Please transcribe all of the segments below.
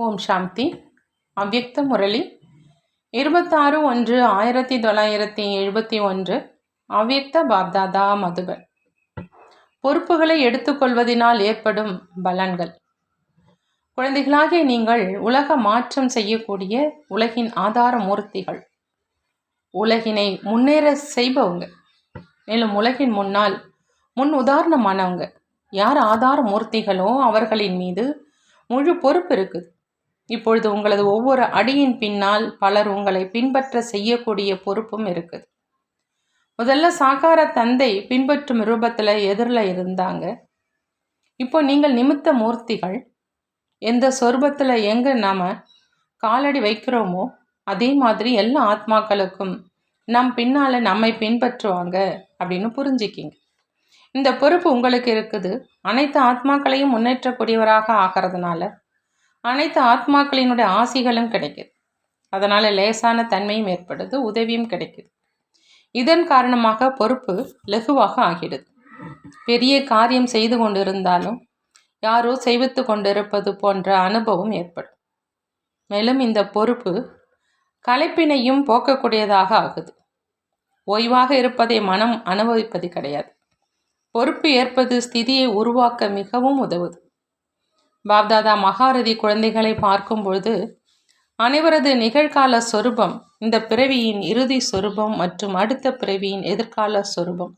ஓம் சாந்தி. அவ்யக்த முரளி 26/1/1971. அவ்யக்த பாப்தாதா மதுபன். பொறுப்புகளை எடுத்துக்கொள்வதனால் ஏற்படும் பலன்கள். குழந்தைகளாகிய நீங்கள் உலக மாற்றம் செய்யக்கூடிய உலகின் ஆதார மூர்த்திகள். உலகினை முன்னேற செய்பவங்க. மேலும் உலகின் முன் உதாரணமானவங்க. யார் ஆதார மூர்த்திகளோ அவர்களின் மீது முழு பொறுப்பு இருக்குது. இப்பொழுது உங்களது ஒவ்வொரு அடியின் பின்னால் பலர் உங்களை பின்பற்ற செய்யக்கூடிய பொறுப்பும் இருக்குது. முதல்ல சாகார தந்தை பின்பற்றும் ரூபத்தில் எதிரில் இருந்தாங்க. இப்போ நீங்கள் நிமித்த மூர்த்திகள். எந்த சொரூபத்தில் எங்கே நாம் காலடி வைக்கிறோமோ அதே மாதிரி எல்லா ஆத்மாக்களுக்கும் நம் பின்னால் நம்மை பின்பற்றுவாங்க அப்படின்னு புரிஞ்சுக்கிங்க. இந்த பொறுப்பு உங்களுக்கு இருக்குது. அனைத்து ஆத்மாக்களையும் முன்னேற்றக்கூடியவராக ஆகிறதுனால அனைத்து ஆத்மாக்களினுடைய ஆசிகளும் கிடைக்குது. அதனால் லேசான தன்மையும் ஏற்படுது, உதவியும் கிடைக்குது. இதன் காரணமாக பொறுப்பு லகுவாக ஆகிடுது. பெரிய காரியம் செய்து கொண்டிருந்தாலும் யாரோ செய்வித்து கொண்டிருப்பது போன்ற அனுபவம் ஏற்படும். மேலும் இந்த பொறுப்பு களைப்பினையும் போக்கக்கூடியதாக ஆகுது. ஓய்வாக இருப்பதை மனம் அனுபவிப்பது கிடையாது. பொறுப்பு ஏற்பது ஸ்திதியை உருவாக்க மிகவும் உதவுது. பாப்தாதா மகாரதி குழந்தைகளை பார்க்கும் பொழுது அனைவரது நிகழ்கால சொரூபம், இந்த பிறவியின் இறுதி சொரூபம் மற்றும் அடுத்த பிறவியின் எதிர்கால சொரூபம்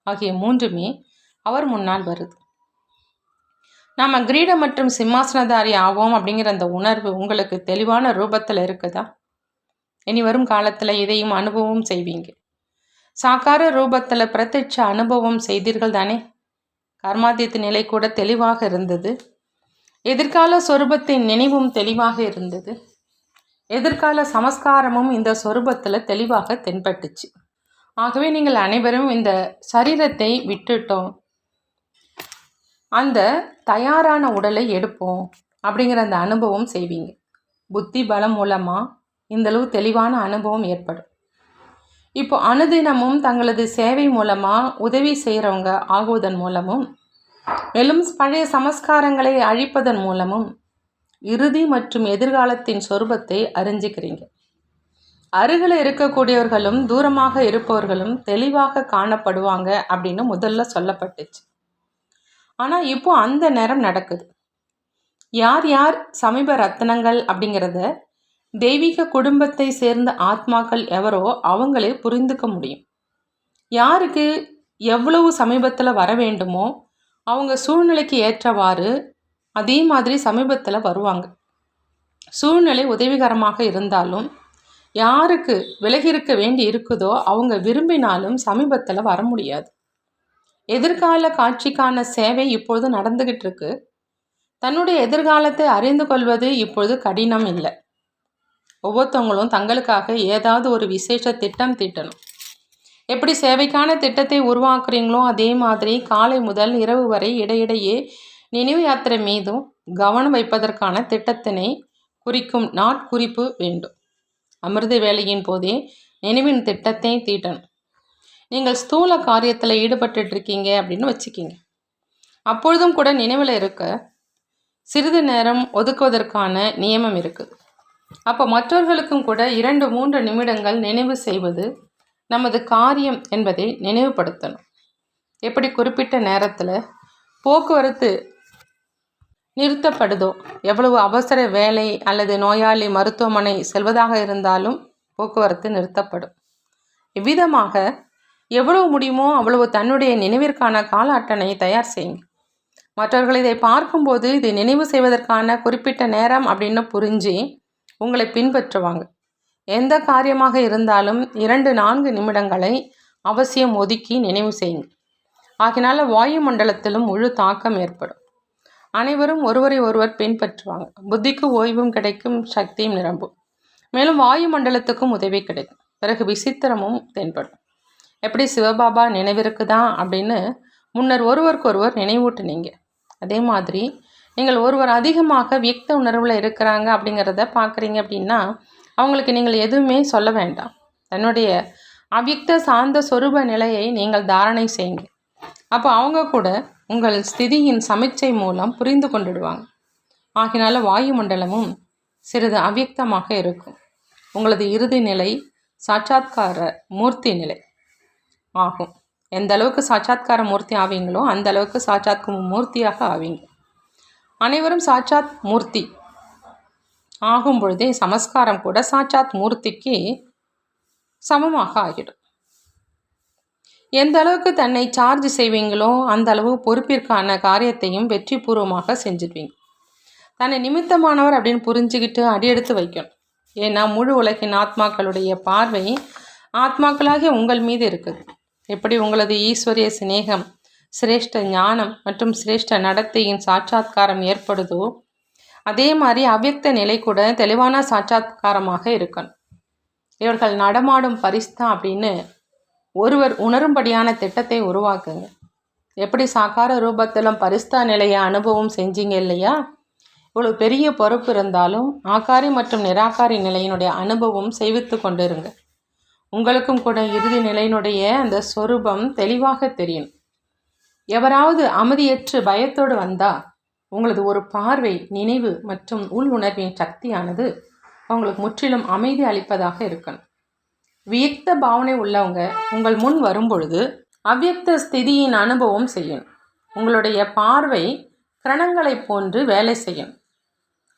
ஆகிய மூன்றுமே அவர் முன்னால் வருது. நாம் கிரீடம் மற்றும் சிம்மாசனதாரி ஆவோம் அப்படிங்கிற அந்த உணர்வு உங்களுக்கு தெளிவான ரூபத்தில் இருக்குதா? இனி வரும் காலத்தில் இதையும் அனுபவம் செய்வீங்க. சாக்கார ரூபத்தில் பிரத்யட்ச அனுபவம் செய்தீர்கள் தானே? கர்மாதித்த நிலை கூட தெளிவாக இருந்தது. எதிர்கால சொரூபத்தின் நினைவும் தெளிவாக இருந்தது. எதிர்கால சமஸ்காரமும் இந்த சொரூபத்தில் தெளிவாக தென்பட்டுச்சு. ஆகவே நீங்கள் அனைவரும் இந்த சரீரத்தை விட்டுட்டோம், அந்த தயாரான உடலை எடுப்போம் அப்படிங்கிற அந்த அனுபவம் செய்வீங்க. புத்தி பலம் மூலமாக இந்தளவு தெளிவான அனுபவம் ஏற்படும். இப்போ அனுதினமும் தங்களது சேவை மூலமாக உதவி செய்கிறவங்க ஆகுவதன் மூலமும் மேலும் பழைய சமஸ்காரங்களை அழிப்பதன் மூலமும் இறுதி மற்றும் எதிர்காலத்தின் சொரூபத்தை அறிஞ்சிக்கிறீங்க. அருகில் இருக்கக்கூடியவர்களும் தூரமாக இருப்பவர்களும் தெளிவாக காணப்படுவாங்க அப்படின்னு முதல்ல சொல்லப்பட்டுச்சு. ஆனால் இப்போ அந்த நேரம் நடக்குது. யார் யார் சமீப ரத்னங்கள் அப்படிங்கிறத தெய்வீக குடும்பத்தை சேர்ந்த ஆத்மாக்கள் எவரோ அவங்களே புரிந்துக்க முடியும். யாருக்கு எவ்வளவு சமீபத்தில் வர வேண்டுமோ அவங்க சூழ்நிலைக்கு ஏற்றவாறு அதே மாதிரி சமீபத்தில் வருவாங்க. சூழ்நிலை உதவிகரமாக இருந்தாலும் யாருக்கு விலகியிருக்க வேண்டி இருக்குதோ அவங்க விரும்பினாலும் சமீபத்தில் வர முடியாது. எதிர்கால காட்சிக்கான சேவை இப்பொழுது நடந்துகிட்டு இருக்கு. தன்னுடைய எதிர்காலத்தை அறிந்து கொள்வது இப்பொழுது கடினம் இல்லை. ஒவ்வொருத்தவங்களும் தங்களுக்காக ஏதாவது ஒரு விசேஷ திட்டம் தீட்டணும். எப்படி சேவைக்கான திட்டத்தை உருவாக்குறீங்களோ அதே மாதிரி காலை முதல் இரவு வரை இடையிடையே நினைவு யாத்திரை மீதும் கவனம் வைப்பதற்கான திட்டத்தினை குறிக்கும் நாட்குறிப்பு வேண்டும். அமிர்த வேலையின் போதே நினைவின் திட்டத்தை தீட்டணும். நீங்கள் ஸ்தூல காரியத்தில் ஈடுபட்டுருக்கீங்க அப்படின்னு வச்சுக்கிங்க. அப்பொழுதும் கூட நினைவில் இருக்க சிறிது நேரம் ஒதுக்குவதற்கான நியமம் இருக்குது. அப்போ மற்றவர்களுக்கும் கூட 2-3 நிமிடங்கள் நினைவு செய்வது நமது காரியம் என்பதை நினைவுபடுத்தணும். எப்படி குறிப்பிட்ட நேரத்தில் போக்குவரத்து நிறுத்தப்படுதோ, எவ்வளவு அவசர வேலை அல்லது நோயாளி மருத்துவமனை செல்வதாக இருந்தாலும் போக்குவரத்து நிறுத்தப்படும். இவ்விதமாக எவ்வளவு முடியுமோ அவ்வளவு தன்னுடைய நினைவிற்கான கால அட்டணையை தயார் செய்யுங்க. மற்றவர்கள் இதை பார்க்கும்போது இதை நினைவு செய்வதற்கான குறிப்பிட்ட நேரம் அப்படின்னு புரிஞ்சு உங்களை பின்பற்றுவாங்க. எந்த காரியமாக இருந்தாலும் 2-4 நிமிடங்களை அவசியம் ஒதுக்கி நினைவு செய்யுங்க. ஆகினால வாயு மண்டலத்திலும் முழு தாக்கம் ஏற்படும். அனைவரும் ஒருவரை ஒருவர் பின்பற்றுவாங்க. புத்திக்கு ஓய்வும் கிடைக்கும், சக்தியும் நிரம்பும். மேலும் வாயு மண்டலத்துக்கும் உதவி கிடைக்கும். பிறகு விசித்திரமும் தென்படும். எப்படி சிவபாபா நினைவிருக்குதா அப்படின்னு முன்னர் ஒருவருக்கொருவர் நினைவூட்டுனீங்க. அதே மாதிரி நீங்கள் ஒருவர் அதிகமாக வியக்த உணர்வில் இருக்கிறாங்க அப்படிங்கிறத பார்க்குறீங்க அப்படின்னா அவங்களுக்கு நீங்கள் எதுவுமே சொல்ல வேண்டாம். தன்னுடைய அவ்யக்த சார்ந்த சொரூப நிலையை நீங்கள் தாரணை செய்யுங்க. அப்போ அவங்க கூட உங்கள் ஸ்திதியின் சமிச்சை மூலம் புரிந்து கொண்டுடுவாங்க. ஆகினால வாயு மண்டலமும் சிறிது அவ்யக்தமாக இருக்கும். உங்களது இறுதி நிலை சாட்சாத்கார மூர்த்தி நிலை ஆகும். எந்த அளவுக்கு சாட்சாத்கார மூர்த்தி ஆவீங்களோ அந்த அளவுக்கு சாட்சாத் மூர்த்தியாக ஆவீங்க. அனைவரும் சாட்சாத் மூர்த்தி ஆகும் பொழுதே சமஸ்காரம் கூட சாட்சாத் மூர்த்திக்கு சமமாக ஆகிடும். எந்த அளவுக்கு தன்னை சார்ஜ் செய்வீங்களோ அந்த அளவு பொறுப்பிற்கான காரியத்தையும் வெற்றி பூர்வமாக செஞ்சிடுவீங்க. தன்னை நிமித்தமானவர் அப்படின்னு புரிஞ்சுக்கிட்டு அடியெடுத்து வைக்கணும். ஏன்னா முழு உலகின் ஆத்மாக்களுடைய பார்வை ஆத்மாக்களாகிய உங்கள் மீது இருக்குது. எப்படி உங்களது ஈஸ்வரிய சிநேகம், சிரேஷ்ட ஞானம் மற்றும் சிரேஷ்ட நடத்தையின் சாட்சாத்காரம் ஏற்படுதோ அதே மாதிரி அவ்யக்த நிலை கூட தெளிவான சாட்சாத்காரமாக இருக்கணும். இவர்கள் நடமாடும் பரிஸ்தா அப்படின்னு ஒருவர் உணரும்படியான திட்டத்தை உருவாக்குங்க. எப்படி சாக்கார ரூபத்திலும் பரிஸ்தா நிலையை அனுபவம் செஞ்சீங்க இல்லையா? இவ்வளோ பெரிய பொறுப்பு இருந்தாலும் ஆகாரி மற்றும் நிராகாரி நிலையினுடைய அனுபவம் செய்வித்து கொண்டிருங்க. உங்களுக்கும் கூட இறுதி நிலையினுடைய அந்த சொரூபம் தெளிவாக தெரியும். எவராவது அமைதியற்று பயத்தோடு வந்தால் உங்களது ஒரு பார்வை, நினைவு மற்றும் உள் உணர்வின் சக்தியானது அவங்களுக்கு முற்றிலும் அமைதி அளிப்பதாக இருக்கணும். வியக்த பாவனை உள்ளவங்க உங்கள் முன் வரும்பொழுது அவ்யக்த ஸ்திதியின் அனுபவம் செய்யணும். உங்களுடைய பார்வை கிரணங்களைப் போன்று வேலை செய்யும்.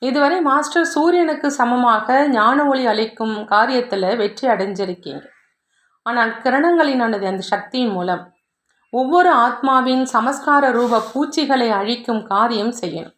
இதுவரை மாஸ்டர் சூரியனுக்கு சமமாக ஞான ஒளி அளிக்கும் காரியத்தில் வெற்றி அடைஞ்சிருக்கீங்க. ஆனால் கிரணங்களினானது அந்த சக்தியின் மூலம் ஒவ்வொரு ஆத்மாவின் சமஸ்கார ரூப பூச்சிகளை அழிக்கும் காரியம் செய்யணும்.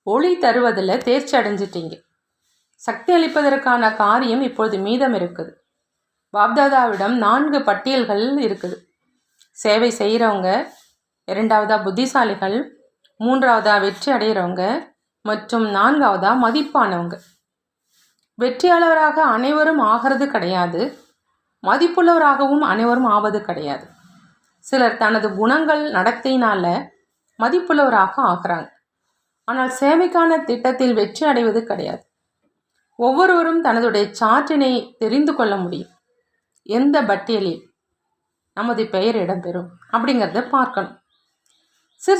ஒளி தருவதில் தேர்ச்சி அடைஞ்சிட்டீங்க. சக்தி அளிப்பதற்கான காரியம் இப்பொழுது மீதம் இருக்குது. பாப்தாதாவிடம் 4 பட்டியல்கள் இருக்குது. சேவை செய்கிறவங்க, 2வதா புத்திசாலிகள், 3வதா வெற்றி அடைகிறவங்க மற்றும் 4வதா மதிப்பானவங்க. வெற்றியாளராக அனைவரும் ஆகிறது கிடையாது, மதிப்புள்ளவராகவும் அனைவரும் ஆவது கிடையாது. சிலர் தனது குணங்கள் நடத்தையினால மதிப்புள்ளவராக ஆகிறாங்க. ஆனால் சேவைக்கான திட்டத்தில் வெற்றி அடைவது கிடையாது. ஒவ்வொருவரும் தனதுடைய சாற்றினை தெரிந்து கொள்ள முடியும். எந்த பட்டியலில் நமது பெயர் இடம்பெறும் அப்படிங்கிறத பார்க்கணும்.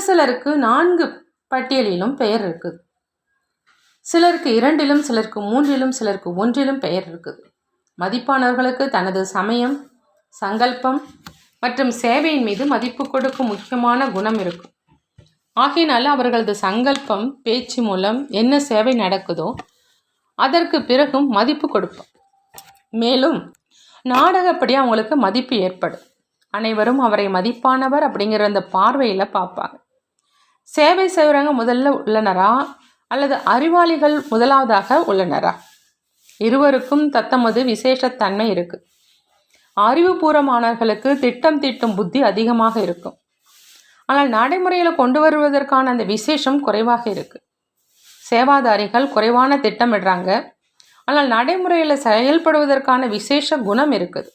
சிலருக்கு 4 பட்டியலிலும் பெயர் இருக்குது. சிலருக்கு 2லும், சிலருக்கு 3லும், சிலருக்கு 1லும் பெயர் இருக்குது. மதிப்பானவர்களுக்கு தனது சமயம், சங்கல்பம் மற்றும் சேவையின் மீது மதிப்பு கொடுக்கும் முக்கியமான குணம் இருக்கும். ஆகையினால அவர்களது சங்கல்பம், பேச்சு மூலம் என்ன சேவை நடக்குதோ அதற்கு பிறகும் மதிப்பு கொடுப்போம். மேலும் நாடகப்படி அவங்களுக்கு மதிப்பு ஏற்படும். அனைவரும் அவரை மதிப்பானவர் அப்படிங்கிற அந்த பார்வையில் பார்ப்பாங்க. சேவை செய்கிறவங்க முதல்ல உள்ளனரா அல்லது அறிவாளிகள் முதலாவதாக உள்ளனரா? இருவருக்கும் தத்தமது விசேஷத்தன்மை இருக்குது. அறிவுபூர்வமானவர்களுக்கு திட்டம் தீட்டும் புத்தி அதிகமாக இருக்கும். ஆனால் நடைமுறையில் கொண்டு வருவதற்கான அந்த விசேஷம் குறைவாக இருக்குது. சேவாதாரிகள் குறைவான திட்டமிடுறாங்க, ஆனால் நடைமுறையில் செயல்படுவதற்கான விசேஷ குணம் இருக்குது.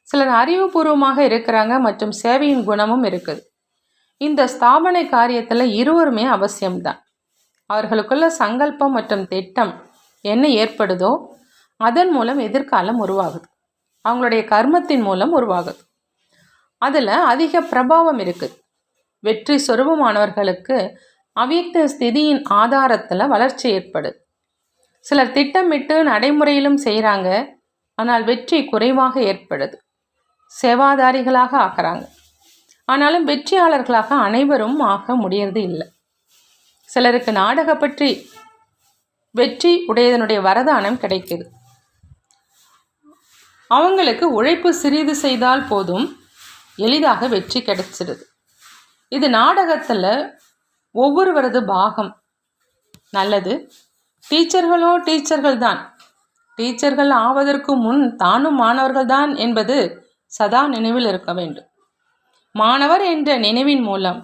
சிலர் அறிவுபூர்வமாக இருக்கிறாங்க மற்றும் சேவையின் குணமும் இருக்குது. இந்த ஸ்தாபனை காரியத்தில் இருவருமே அவசியம்தான். அவர்களுக்குள்ள சங்கல்பம் மற்றும் திட்டம் என்ன ஏற்படுதோ அதன் மூலம் எதிர்காலம் உருவாகுது. அவங்களுடைய கர்மத்தின் மூலம் உருவாகுது. அதில் அதிக பிரபாவம் இருக்குது. வெற்றி சொரூபமானவர்களுக்கு அவ்யக்த ஸ்திதியின் ஆதாரத்தில் வளர்ச்சி ஏற்படுது. சிலர் திட்டமிட்டு நடைமுறையிலும் செய்கிறாங்க, ஆனால் வெற்றி குறைவாக ஏற்படுது. சேவாதாரிகளாக ஆகிறாங்க, ஆனாலும் வெற்றியாளர்களாக அனைவரும் ஆக முடியறது இல்லை. சிலருக்கு நாடக பற்றி வெற்றி உடையதனுடைய வரதானம் கிடைக்குது. அவங்களுக்கு உழைப்பு சிறிது செய்தால் போதும், எளிதாக வெற்றி கிடைச்சிடுது. இது நாடகத்தில் ஒவ்வொருவரது பாகம். நல்லது. டீச்சர்களோ டீச்சர்கள் தான். டீச்சர்கள் ஆவதற்கு முன் தானும் மாணவர்கள் தான் என்பது சதா நினைவில் இருக்க வேண்டும். மாணவர் என்ற நினைவின் மூலம்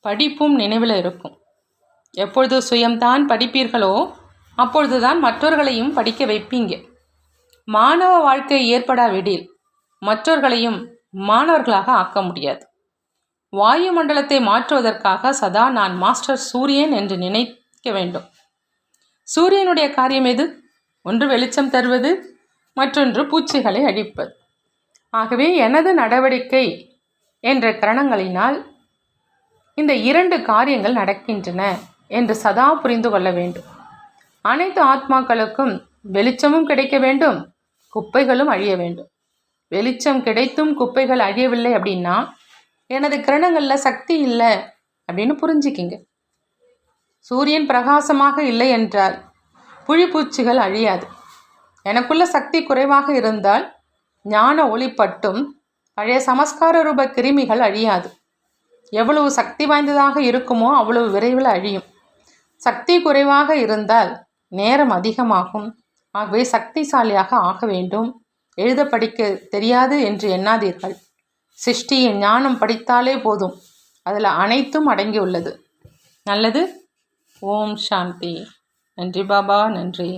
படிப்பும் நினைவில் இருக்கும். எப்பொழுது சுயம்தான் படிப்பீர்களோ அப்பொழுதுதான் மற்றவர்களையும் படிக்க வைப்பீங்க. மாணவ வாழ்க்கை ஏற்படாவிடில் மற்றவர்களையும் மாணவர்களாக ஆக்க முடியாது. வாயு மண்டலத்தை மாற்றுவதற்காக சதா நான் மாஸ்டர் சூரியன் என்று நினைக்க வேண்டும். சூரியனுடைய காரியம் எது? ஒன்று வெளிச்சம் தருவது, மற்றொன்று பூச்சிகளை அழிப்பது. ஆகவே எனது நடவடிக்கை என்ற கரணங்களினால் இந்த 2 காரியங்கள் நடக்கின்றன என்று சதா புரிந்து கொள்ள வேண்டும். அனைத்து ஆத்மாக்களுக்கும் வெளிச்சமும் கிடைக்க வேண்டும், குப்பைகளும் அழிய வேண்டும். வெளிச்சம் கிடைத்தும் குப்பைகள் அழியவில்லை அப்படின்னா எனது கிரணங்களில் சக்தி இல்லை அப்படின்னு புரிஞ்சுக்கிங்க. சூரியன் பிரகாசமாக இல்லை என்றால் புழிப்பூச்சிகள் அழியாது. எனக்குள்ள சக்தி குறைவாக இருந்தால் ஞான ஒளிப்பட்டும் பழைய சமஸ்கார ரூப கிருமிகள் அழியாது. எவ்வளவு சக்தி வாய்ந்ததாக இருக்குமோ அவ்வளவு விரைவில் அழியும். சக்தி குறைவாக இருந்தால் நேரம் அதிகமாகும். ஆகவே சக்திசாலியாக ஆக வேண்டும். எழுத படிக்க தெரியாது என்று எண்ணாதீர்கள். சிருஷ்டியின் ஞானம் படித்தாலே போதும். அதில் அனைத்தும் அடங்கியுள்ளது. நல்லது. ஓம் சாந்தி. நன்றி பாபா, நன்றி.